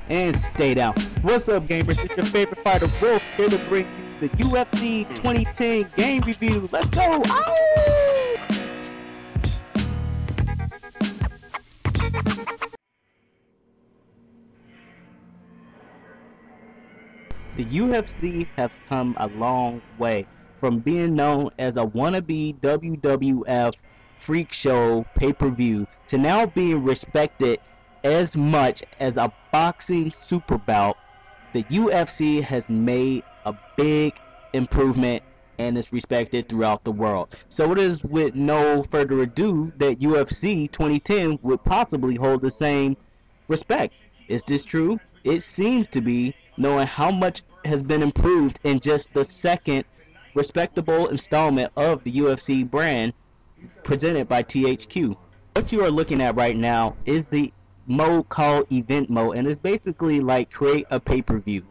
and stay down. What's up, gamers? It's your favorite fighter, Wolf, here to bring you the UFC 2010 game review. Let's go! Ow! The UFC has come a long way from being known as a wannabe WWF freak show pay-per-view to now being respected as much as a boxing super bout. The UFC has made a big improvement and is respected throughout the world. So it is with no further ado that UFC 2010 would possibly hold the same respect. Is this true? It seems to be, knowing how much has been improved in just the second respectable installment of the UFC brand presented by THQ. What you are looking at right now is the mode called event mode, and it's basically like create a pay-per-view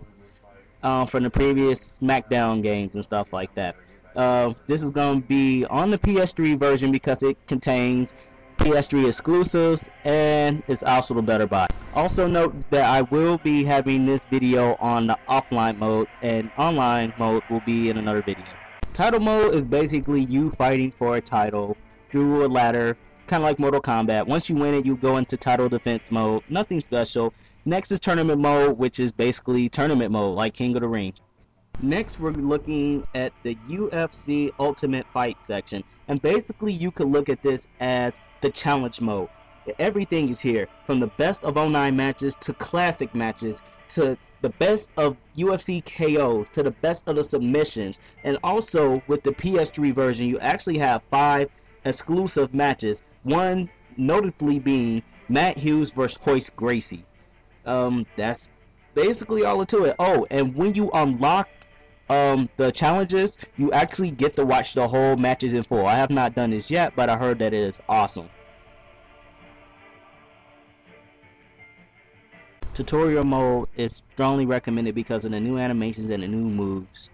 from the previous SmackDown games and stuff like that. This is going to be on the PS3 version because it contains PS3 exclusives and it's also the better buy. Also note that I will be having this video on the offline mode, and online mode will be in another video. Title mode is basically you fighting for a title through a ladder, kind of like Mortal Kombat. Once you win it, you go into title defense mode. Nothing special. Next is tournament mode, which is basically tournament mode, like King of the Ring. Next, we're looking at the UFC Ultimate Fight section, and basically you could look at this as the challenge mode. Everything is here, from the best of 09 matches to classic matches to the best of UFC KOs to the best of the submissions. And also with the PS3 version, you actually have 5 exclusive matches, one notably being Matt Hughes versus Hoyce Gracie. That's basically all to it. Oh, and when you unlock the challenges, you actually get to watch the whole matches in full. I have not done this yet, but I heard that it is awesome. Tutorial mode is strongly recommended because of the new animations and the new moves.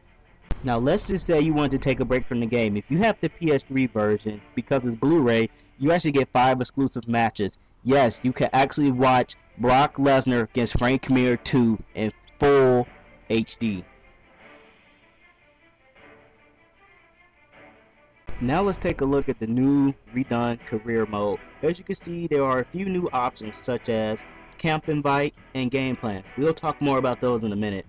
Now let's just say you want to take a break from the game. If you have the PS3 version, because it's Blu-ray, you actually get 5 exclusive matches. Yes, you can actually watch Brock Lesnar against Frank Mir 2 in full HD. Now let's take a look at the new redone career mode. As you can see, there are a few new options such as camp invite and game plan. We'll talk more about those in a minute.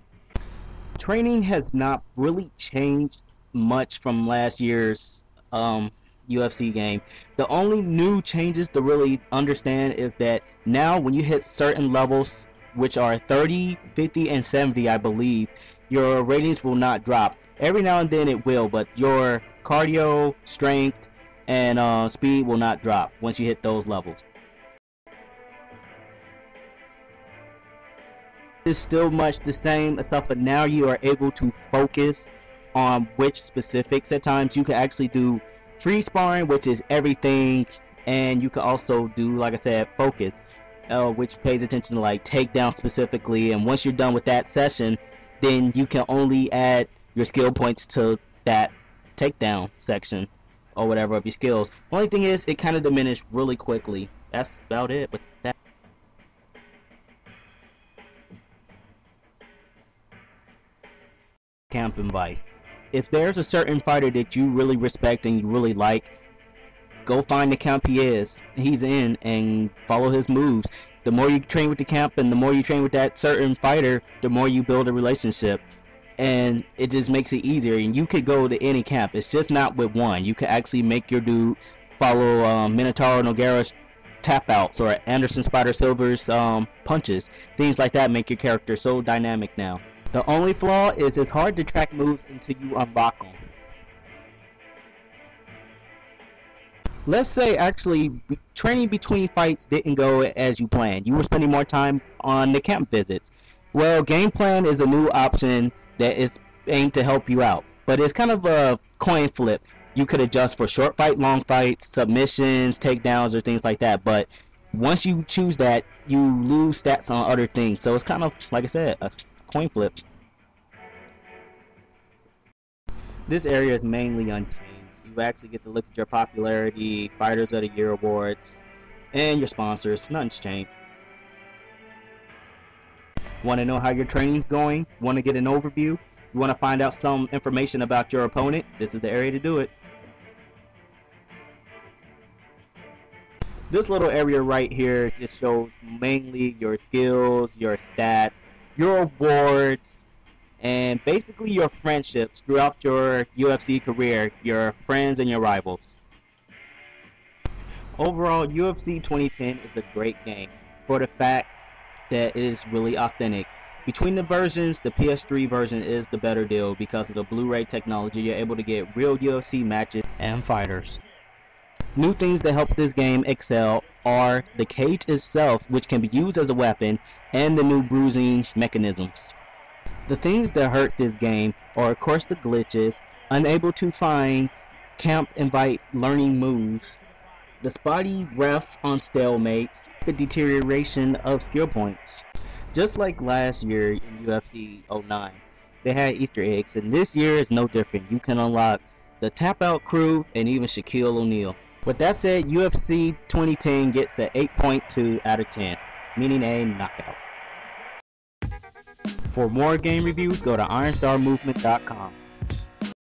Training has not really changed much from last year's UFC game. The only new changes to really understand is that now when you hit certain levels, which are 30, 50, and 70, I believe, your ratings will not drop. Every now and then it will, but your cardio, strength, and speed will not drop once you hit those levels. It's still much the same, except for now you are able to focus on which specifics. At times you can actually do free sparring, which is everything, and you can also do, like I said, focus, which pays attention to like takedown specifically. And once you're done with that session, then you can only add your skill points to that takedown section or whatever of your skills. Only thing is, it kind of diminished really quickly. That's about it with that. Camp invite. If there's a certain fighter that you really respect and you really like, go find the camp he's in and follow his moves. The more you train with the camp and the more you train with that certain fighter, the more you build a relationship, and it just makes it easier. And you could go to any camp. It's just not with one. You could actually make your dude follow Minotauro Nogueira's tap outs or Anderson Spider Silver's punches. Things like that make your character so dynamic now. The only flaw is it's hard to track moves until you unlock them. Let's say actually training between fights didn't go as you planned. You were spending more time on the camp visits. Well, game plan is a new option that is aimed to help you out, but it's kind of a coin flip. You could adjust for short fight, long fights, submissions, takedowns, or things like that, but once you choose that, you lose stats on other things. So it's kind of, like I said, a coin flip. This area is mainly unchanged. You actually get to look at your popularity, Fighters of the Year awards, and your sponsors. Nothing's changed. Want to know how your training's going? Want to get an overview? You want to find out some information about your opponent? This is the area to do it. This little area right here just shows mainly your skills, your stats, your awards, and basically your friendships throughout your UFC career, your friends and your rivals. Overall, UFC 2010 is a great game for the fact that it is really authentic. Between the versions, the PS3 version is the better deal because of the Blu-ray technology. You're able to get real UFC matches and fighters. New things that help this game excel are the cage itself, which can be used as a weapon, and the new bruising mechanisms. The things that hurt this game are of course the glitches, unable to find camp invite learning moves, the spotty ref on stalemates, the deterioration of skill points. Just like last year in UFC 09, they had Easter eggs, and this year is no different. You can unlock the tap out crew and even Shaquille O'Neal. With that said, UFC 2010 gets an 8.2 out of 10, meaning a knockout. For more game reviews, go to ironstarmovement.com.